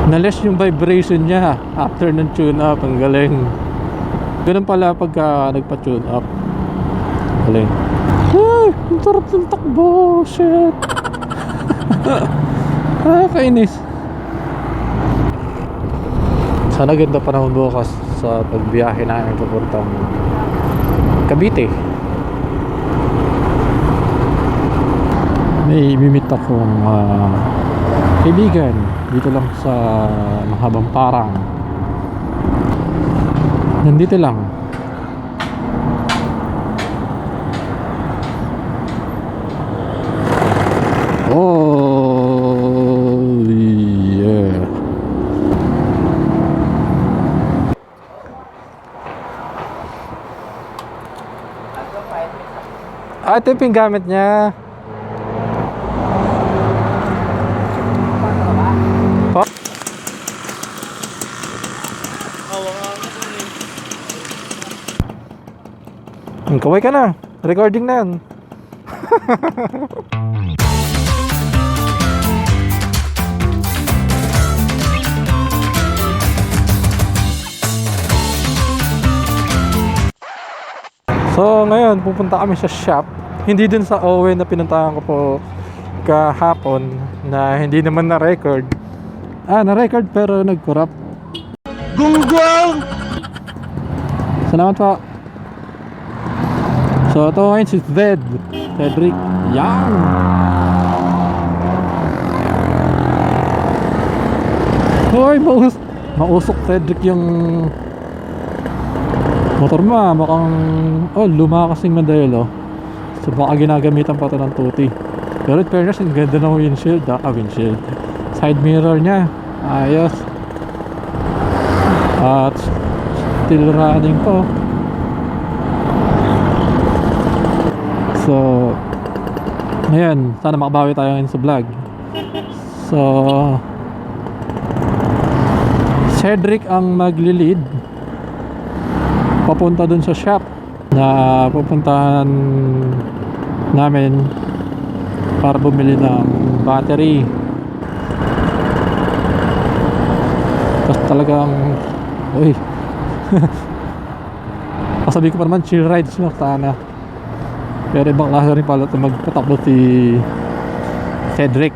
Na-less yung vibration niya after ng tune up. Ang galing. Ganun pala pagka nagpa-tune up. Galing. Ay, ang sarap ng takbo. Shit. Kainis. Sana ganda pa naman bukas sa pagbiyahe namin papuntang Cavite. May mimit akong kaibigan dito lang sa mahabang parang. Nandito lang. Oh yeah. Ito yung gamit niya. Kaway ka na. Recording na yan. So ngayon pupunta kami sa shop. Hindi dun sa Owen na pinuntahan ko po kahapon na hindi naman na-record. Na-record pero nag-corrupt. Gunggong! Salamat po. So ito ngayon si Cedric. Yan. Hoy, mausok Cedric yung motor mo. Mukhang luma kasing modelo. So baka ginagamitan pa ito ng tuti. Pero in fairness, ang ganda ng windshield. Windshield. Side mirror niya. Ayos. At still running po. So ngayon, sana makabawi tayo ngayon sa vlog. So Cedric ang magli-lead papunta dun sa shop na pupuntahan namin para bumili ng battery. Tapos talagang pasabi ko pa naman chill rides lang sana. Pero ibang klase rin pala ito magpatakbo si Cedric.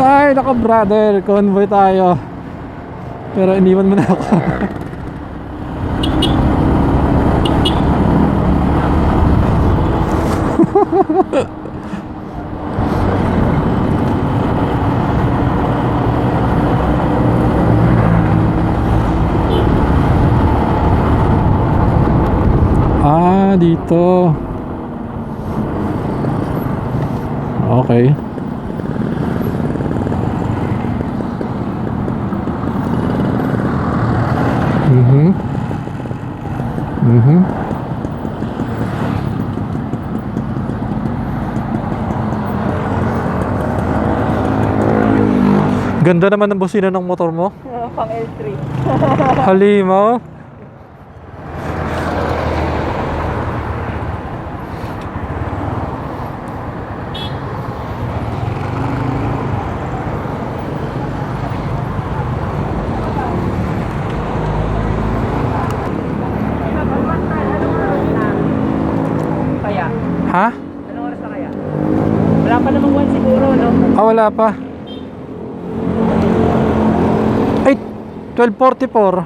Ay, naka brother, convoy tayo. Pero iniwan mo na ako. Dito. Okay. Ganda naman ng busina ng motor mo. Pang L3. Halimaw. Ha? Anong oras na kaya? Wala pa namang 1 siguro, no? Wala pa. 1244.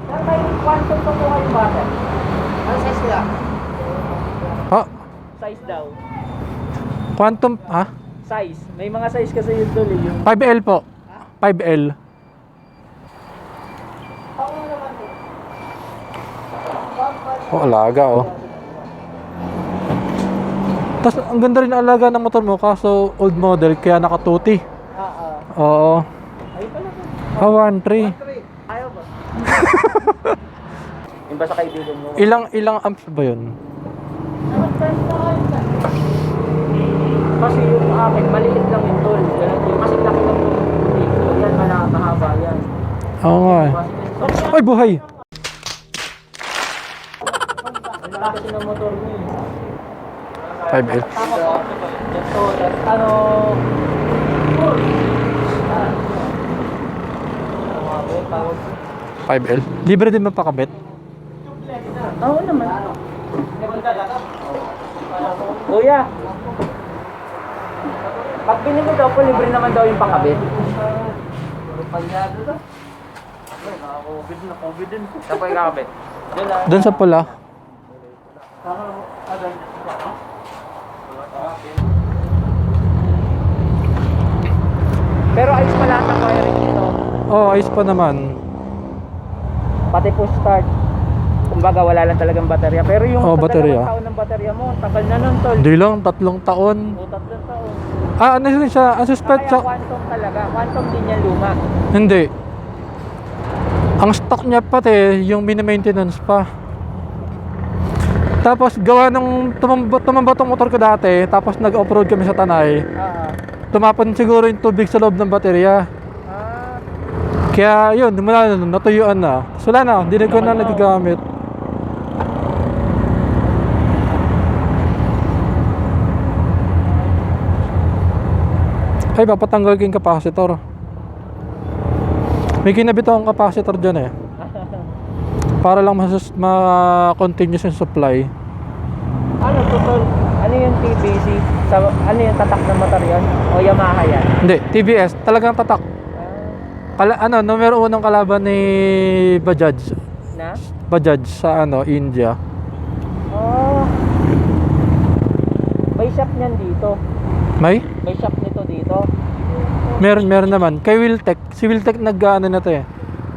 Sir, may quantum pa po kayong bata. Ano size nila? Ha? Size daw. Quantum, ha? Size. May mga size kasi yun tol eh. Yung 5L po. 5L. Oh, alaga oh. Tapos ang ganda rin ang alaga ng motor mo kaso old model kaya nakatuti. Oo. Ayun pala po. 1.3. Ayaw ba? Yung ba sa kaibigan mo? Ilang amps ba yun? Kasi yung akin, maliit lang yung tol. Ganun yung kasi laki ng dito. Yan, mahaba yan. Oo nga eh. Ay, buhay! Ang laki ng motor mo eh. 5L. Tama po. Ito, ano... 5L. Libre din magpakabit. Oo naman. Kuya, pag binili daw po, libre naman daw yung pakabit. Saan po yung kakabit? Doon sa pula. Pero ayos pa lahat ng wiring dito. Oh, ayos pa naman. Pati push start. Kumbaga wala lang talagang baterya. Pero yung Oh, sa baterya. 2 taon ng baterya mo, tagal na nun tol. Hindi lang, 3 taon. O 3 taon. Ah, ano yun siya? Ang suspect Kaya siya. quantum talaga. Quantum din yan luma. Hindi. Ang stock niya pati, yung mini-maintenance pa. Tapos gawa nung tumamba tong motor ko dati, tapos nag-off-road kami sa Tanay. Tumapon siguro yung tubig sa loob ng baterya. Kaya yun, mula na natuyuan na. So wala na, hindi na ko na nagagamit. Ay, papatanggal ko yung capacitor. May kinabit akong capacitor dyan eh. Para lang ma-continuous yung supply. Ano total? Ano yung TVS? Ano yung tatak ng motor yan? O Yamaha yan? Hindi, TVS. Talagang tatak. Numero 1 kalaban ni Bajaj. Na? Bajaj sa India. Oh. May shop niyan dito. May? May shop nito dito. Meron naman. Kay Wiltec. Si Wiltec na to eh.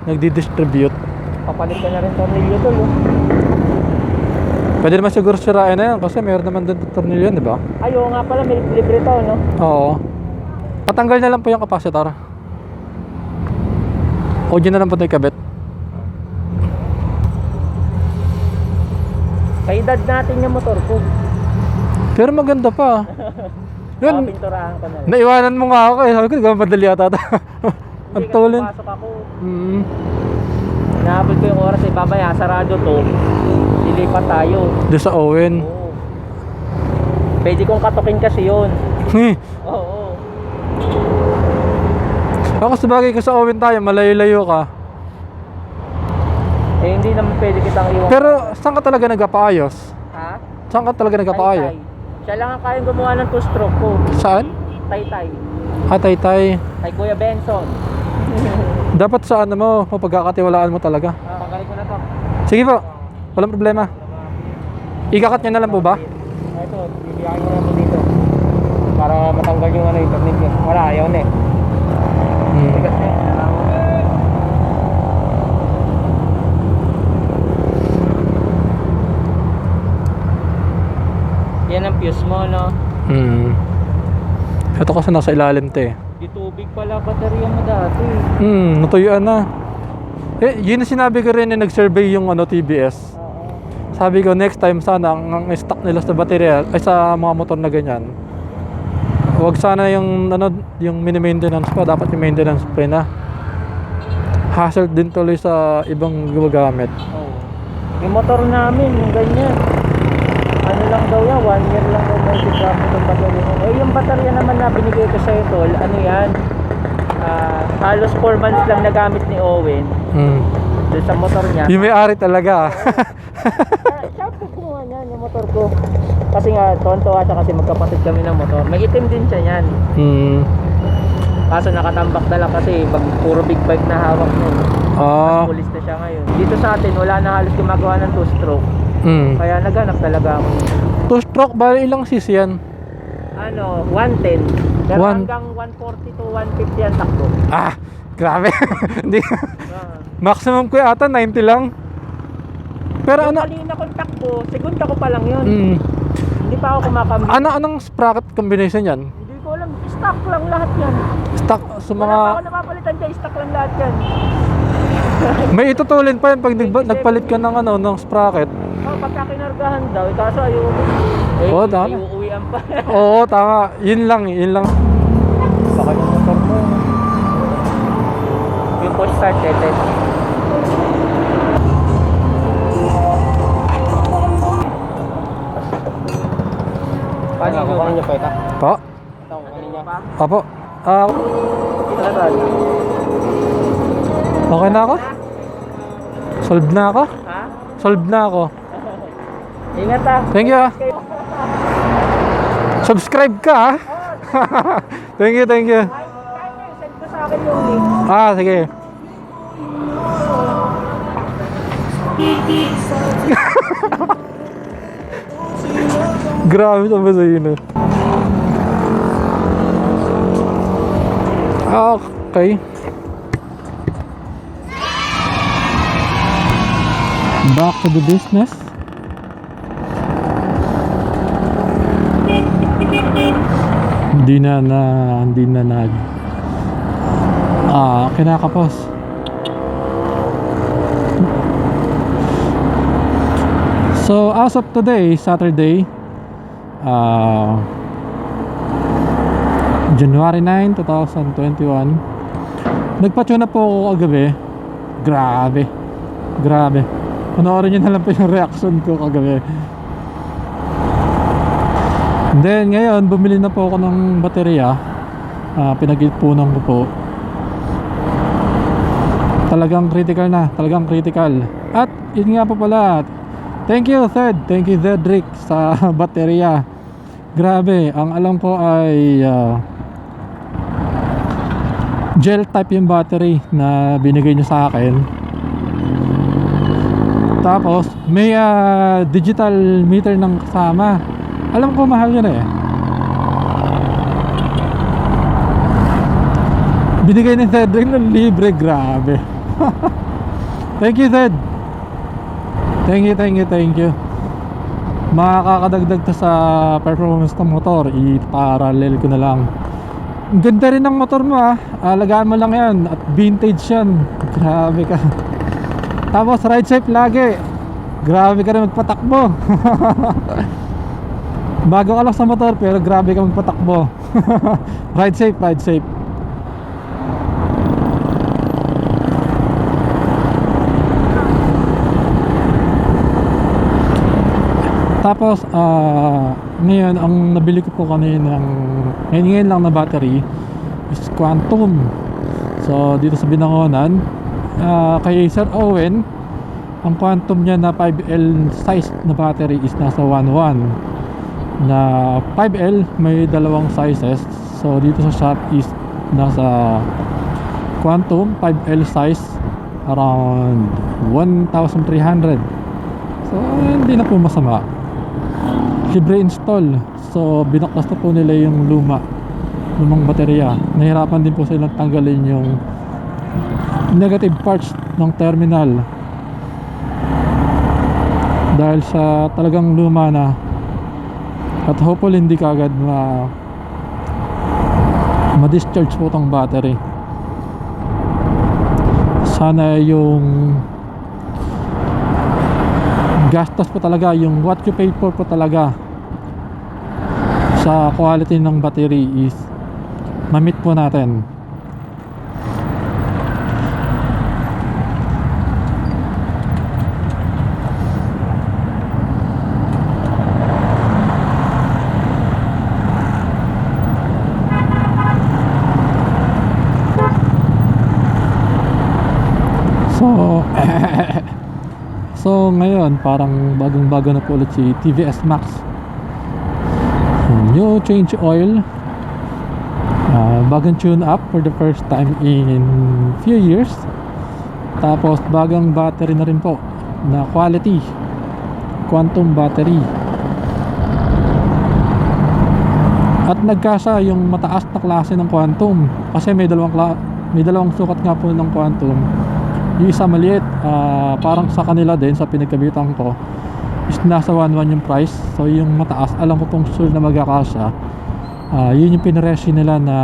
Nagdi-distribute. Papalit ka na rin tornilyo tol. Pwede naman siguro sirain na yan kasi meron naman doon tornilyo yan, di ba? Ay, oo nga pala, may libre to, no? Oo. Patanggal na lang po yung capacitor. O dyan na lang po ito ikabit. Sa edad natin yung motor ko. Pero maganda pa. Yun, Pinturahan ko na lang. naiwanan mo nga ako eh. Sabi ko, nagmamadali ata ito. Ang tulin. Pasok ako. Nahabol ko yung oras eh, babaya, sarado to. Lilipat tayo. Doon sa Owen. Oo. Pwede kong katukin kasi yun. Oo. Ako sabagay ko sa Owen tayo, malayo-layo ka. Eh hindi naman pwede kitang iwan. Pero saan ka talaga nagpapaayos? Ha? Saan ka talaga nagpapaayos? Tay-tay. Siya lang ang kayang gumawa ng 2-stroke ko. Saan? Tay-tay. Tay. Kay Kuya Benson. Dapat sa mo, mapagkakatiwalaan mo talaga. Pagaling ko na to. Sige po, walang problema. Ikakat niya na lang po ba? Ito, bibiyakin ko na po dito. Para matanggal yung yung tornilyo. Wala, ayaw na eh. Bigat na eh. Yan ang fuse mo, no? Ito kasi nasa ilalim to eh. Di tubig pala baterya mo dati. Natuyuan na. Eh, yun ang sinabi ko rin na nag-survey yung TVS. Sabi ko next time sana ang stock nila sa baterya ay sa mga motor na ganyan. Huwag sana yung yung mini-maintenance pa, dapat yung maintenance pa na. Hassle din tuloy sa ibang gumagamit. Yung motor namin, yung ganyan. Ano lang daw yan, 1 year lang daw may gamit yung baterya. Eh yung baterya naman na binigay ko sa'yo tol, ano yan? Halos 4 months lang nagamit ni Owen. Doon sa motor niya. Yung may-ari talaga. Siya po kumuha niyan yung motor ko. Kasi nga, tonto siya kasi magkapatid kami ng motor. May itim din siya yan. Kaso nakatambak na lang kasi puro big bike na hawak mo. Ah, Mas pulis na siya ngayon. Dito sa atin wala na halos gumagawa ng 2-stroke. Kaya naghanap talaga ako. 2-stroke, bali ilang cc yan? 110. Pero One- hanggang 140 to 150 ang takbo. Ah, grabe. Hindi. Ah. Maximum ko yata 90 lang. Pero Yung ano? kanina kong takbo, segunda ko pa lang yun. Hindi pa ako kumakambing. Anong sprocket combination yan? Hindi ko alam, stock lang lahat yan. Stock sa Wala pa mga... ako napapalitan dyan, stock lang lahat yan. May itutulin pa yan pag nagpalit ka ng sprocket. Pagka kinargahan daw, kaso ayoko. Oo, tama. Ayuuwian pa. Oo, tama. Yun lang. Baka yung motor mo. Yung push start, test. Paano ako kanina pa ito? Po? Ito ako kanina pa? Apo. Talagal. Okay na ako? Solved na ako? Ha? Solved na ako. Ingat ah. Thank you. Subscribe ka ah. Thank you. Send ko sa akin yung link. Sige. Grabe sa basa yun eh. Okay. Back to the business. Hindi na kinakapos. So as of today, Saturday, January 9, 2021, nagpa-tune up po ako kagabi. Grabe. Panoorin nyo na lang po yung reaction ko kagabi. Then ngayon, bumili na po ako ng baterya. Pinag-ipunan ko po. Talagang critical. At yun nga po pala, thank you Cedric sa baterya. Grabe, ang alam ko ay gel type yung battery na binigay nyo sa akin. Tapos may digital meter ng kasama. Alam ko mahal yun eh. Binigay ni Cedric ng libre, grabe. Thank you Ced. Thank you. Makakadagdag to sa performance ng motor. I-parallel ko na lang. Ang ganda rin ng motor mo ah. Alagaan mo lang yan. At vintage yan. Grabe ka. Tapos ride safe lagi. Grabe ka rin magpatakbo. Bago ka lang sa motor pero grabe ka magpatakbo. Ride safe. Tapos ngayon ang nabili ko po ngayon lang na battery is Quantum. So dito sa Binangonan, kay Sir Owen, ang Quantum niya na 5L size na battery is nasa 1.1. Na 5L may dalawang sizes. So dito sa shop is nasa Quantum 5L size around 1,300. So hindi na po masama. Libre install. So binaklas na po nila yung lumang baterya. Nahirapan din po silang tanggalin yung negative parts ng terminal dahil sa talagang luma na. At hopefully hindi kaagad ma-discharge po tong battery. Sana yung gastos po talaga, yung what you pay for po talaga sa quality ng battery is ma-meet po natin. So ngayon parang bagong-bago na po ulit si TVS Max. New change oil. Bagong tune up for the first time in few years. Tapos bagong battery na rin po na quality quantum battery. At nagkasa yung mataas na klase ng quantum kasi may dalawang sukat nga po ng quantum. Yung isa maliit, parang sa kanila din sa pinagkabitan ko is nasa 1.1 yung price. So yung mataas alam ko pong sure na magkakasya. Yun yung pinresyo nila na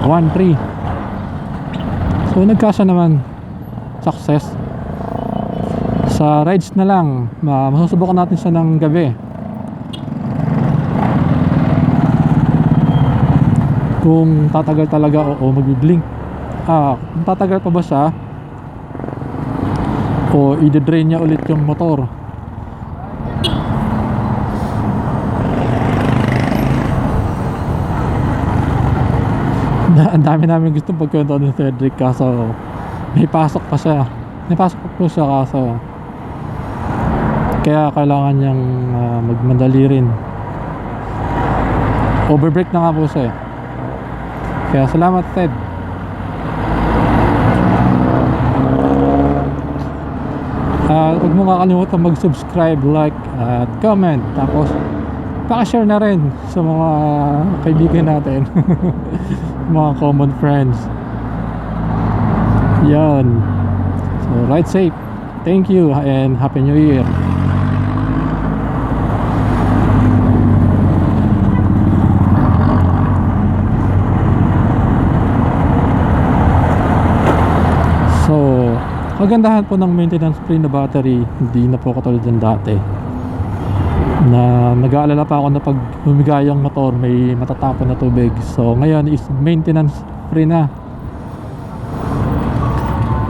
1.3. So nagkasya naman, success. Sa rides na lang, masusubukan natin siya ng gabi kung tatagal talaga o mag-blink. Kung tatagal pa ba siya o i-drain niya ulit yung motor. Ang dami namin gusto pagkwento ni Cedric kaso may pasok pa siya. May pasok pa po siya kaso kaya kailangan niyang magmadali rin. Overbreak na nga po siya. Kaya salamat, Ted. Huwag mo kakalimutan mag-subscribe, like, at comment. Tapos pakashare na rin sa mga kaibigan natin. Mga common friends. Yan. So ride safe. Thank you and Happy New Year. So kagandahan po ng maintenance free na battery, hindi na po katulad ng dati na nag-aalala pa ako na pag humiga yung motor may matatapon na tubig. So ngayon is maintenance free na.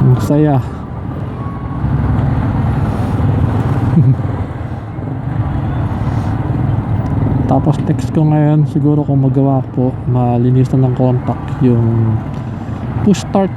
Ang saya. Tapos text ko ngayon siguro kung magawa po malinisan ng contact yung push start